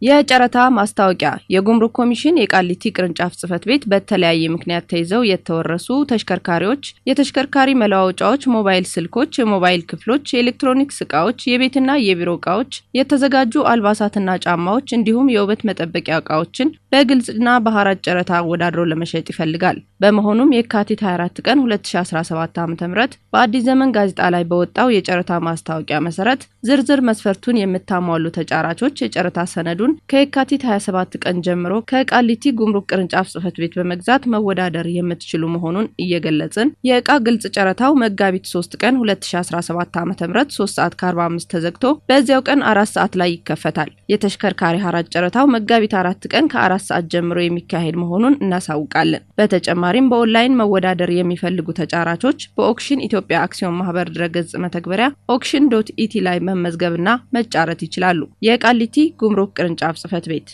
የጨረታ ማስታወቂያ የጉምሩክ ኮሚሽን የቃሊቲ ቅርንጫፍ ጽሕፈት ቤት በተለያየ ምክንያት ተይዘው የተወረሱ ተሽከርካሪዎች፣ የተሽከርካሪ መለዋወጫዎች፣ ሞባይል ስልኮች፣ የሞባይል ክፍሎች፣ የኤሌክትሮኒክስ ዕቃዎች፣ የቤትና የቢሮ ዕቃዎች፣ የተዘጋጁ አልባሳትና ጫማዎች እንዲሁም የውበት መጠበቂያ ዕቃዎችን በግልጽና በሐራጅ ጨረታ አወዳድሮ ለመሸጥ ይፈልጋል። በመሆኑም የካቲት 24 ቀን 2017 ዓ.ም በአዲስ ዘመን ጋዜጣ ላይ በወጣው የጨረታ ማስታወቂያ መሰረት ዝርዝር መስፈርቱን የምታሟሉ ተጫራቾች የጨረታ ሰነዱን ከየካቲት 27 ቀን ጀምሮ ከቃሊቲ ጉምሩክ ቅርንጫፍ ጽሕፈት ቤት በመግዛት መወዳደር የምትችሉ መሆኑን እየገለጽን የዕቃ ግልጽ ጨረታው መጋቢት 3 ቀን 2017 ዓ.ም 3:45 ተዘግቶ በዚያው ቀን 4 ሰዓት ላይ ይከፈታል። የተሽከርካሪ ሐራጅ ጨረታው መጋቢት 4 ቀን ከ4 ሰዓት ጀምሮ የሚካሄድ መሆኑን እናሳውቃለን። በተጨማሪም በኦንላይን መወዳደር የሚፈልጉ ተጫራቾች በኦክሽን ኢትዮጵያ አክሲዮን ማህበር ድረገጽ መተግበሪያ auction.et ላይ መመዝገብና መጫረት ይችላሉ። የቃሊቲ ጉምሩክ ቅርንጫፍ ጽሕፈት ቤት